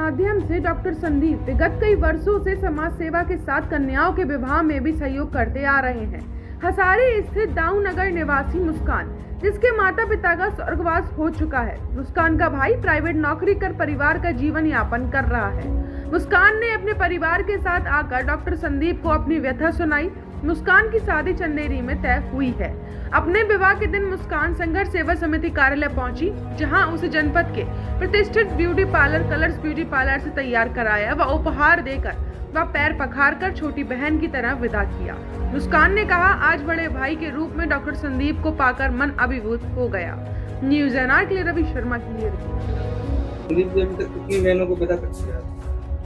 माध्यम से डॉक्टर संदीप विगत कई वर्षों से समाज सेवा के साथ कन्याओं के विवाह में भी सहयोग करते आ रहे हैं। हसारी स्थित दाऊ नगर निवासी मुस्कान, जिसके माता पिता का स्वर्गवास हो चुका है, मुस्कान का भाई प्राइवेट नौकरी कर परिवार का जीवन यापन कर रहा है। मुस्कान ने अपने परिवार के साथ आकर डॉक्टर संदीप को अपनी व्यथा सुनाई। मुस्कान की शादी चंदेरी में तय हुई है। अपने विवाह के दिन मुस्कान संघर्ष सेवा समिति कार्यालय पहुंची, जहां उसे जनपद के प्रतिष्ठित beauty parlour colours beauty parlour से तैयार कराया व उपहार देकर वह पैर पखार कर छोटी बहन की तरह विदा किया। मुस्कान ने कहा, आज बड़े भाई के रूप में डॉक्टर संदीप को पाकर मन अभिभूत हो गया। न्यूज़ एनआर के लिए रवि शर्मा की रिपोर्ट।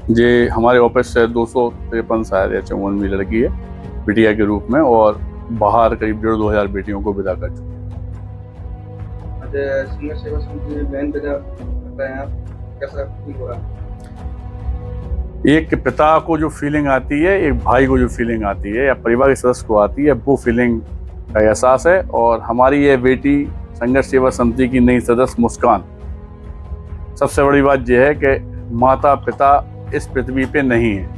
जी, हमारे ऑफिस से 253 शायद या 54वीं लड़की है बिटिया के रूप में, और बाहर करीब 1,500 बेटियों को विदा कर चुके हैं। एक पिता को जो फीलिंग आती है, एक भाई को जो फीलिंग आती है, या परिवार के सदस्य को आती है, वो फीलिंग का एहसास है। और हमारी ये बेटी संघर्ष सेवा समिति की नई सदस्य मुस्कान, सबसे बड़ी बात यह है कि माता पिता इस पृथ्वी पे नहीं है।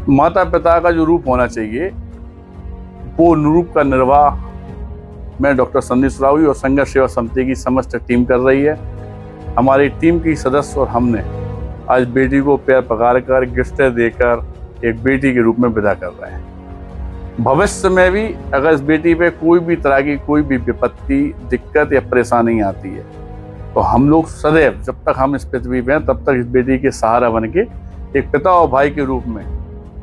माता पिता का जो रूप होना चाहिए वो रूप का निर्वाह मैं डॉक्टर संदीप सरावी और संघर्ष सेवा समिति की समस्त टीम कर रही है। हमारी टीम की सदस्य और हमने आज बेटी को पैर पकड़ कर गिफ्टें देकर एक बेटी के रूप में विदा कर रहे हैं। भविष्य में भी अगर इस बेटी पे कोई भी तरह की कोई भी विपत्ति, दिक्कत या परेशानी आती है, तो हम लोग सदैव, जब तक हम इस पृथ्वी पे हैं, तब तक इस बेटी के सहारा बन के एक पिता और भाई के रूप में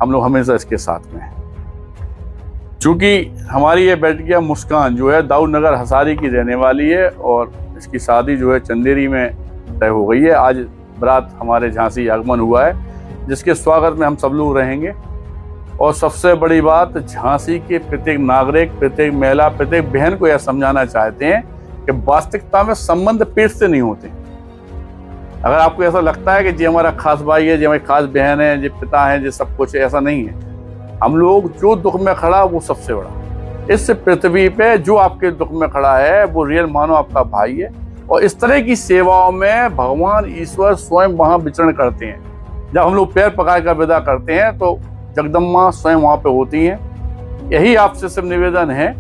हम लोग हमेशा इसके साथ में हैं। चूँकि हमारी ये बेटिया मुस्कान जो है दाऊ नगर हसारी की रहने वाली है, और इसकी शादी जो है चंदेरी में तय हो गई है। आज बारात हमारे झांसी आगमन हुआ है, जिसके स्वागत में हम सब लोग रहेंगे। और सबसे बड़ी बात, झांसी के प्रत्येक नागरिक, प्रत्येक महिला, प्रत्येक बहन को यह समझाना चाहते हैं कि वास्तविकता में संबंध पेट से नहीं होते। अगर आपको ऐसा लगता है कि जी हमारा खास भाई है, जी हमारी खास बहन है, जी पिता है, जी सब कुछ, ऐसा नहीं है। हम लोग जो दुख में खड़ा वो सबसे बड़ा। इस पृथ्वी पे जो आपके दुख में खड़ा है वो रियल मानो आपका भाई है। और इस तरह की सेवाओं में भगवान ईश्वर स्वयं वहाँ विचरण करते हैं। जब हम लोग पैर पकड़ कर विदा करते हैं तो जगदम्बा स्वयं वहाँ पे होती हैं। यही आपसे सिर्फ निवेदन है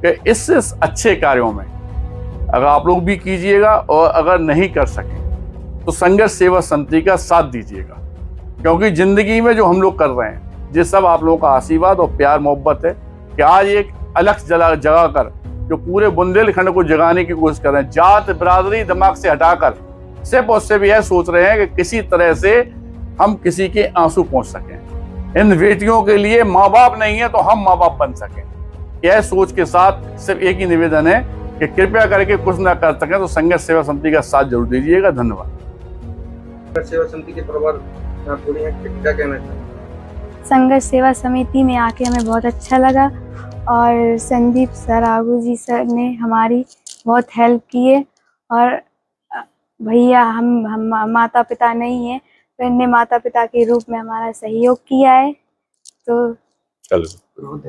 कि इस अच्छे कार्यों में अगर आप लोग भी कीजिएगा, और अगर नहीं कर सकें तो संघर्ष सेवा समिति का साथ दीजिएगा। क्योंकि जिंदगी में जो हम लोग कर रहे हैं, ये सब आप लोगों का आशीर्वाद और प्यार मोहब्बत है कि आज एक अलग जगा कर जो पूरे बुंदेलखंड को जगाने की कोशिश कर रहे हैं। जात बिरादरी दिमाग से हटाकर सिर्फ और सिर्फ यह सोच रहे हैं कि किसी तरह से हम किसी के आंसू पहुंच सकें। इन बेटियों के लिए माँ बाप नहीं है तो हम माँ बाप बन सकें। यह सोच के साथ सिर्फ एक ही निवेदन है कि कृपया करके कुछ ना कर सकें तो संघर्ष सेवा समिति का साथ जरूर दीजिएगा। धन्यवाद। सेवा समिति के परिवार क्या कहना चाहते हैं? संघर्ष सेवा समिति में आके हमें बहुत अच्छा लगा, और संदीप सरागू जी सर ने हमारी बहुत हेल्प की है। और भैया हम माता पिता नहीं है, तो इनने माता पिता के रूप में हमारा सहयोग किया है। तो बहुत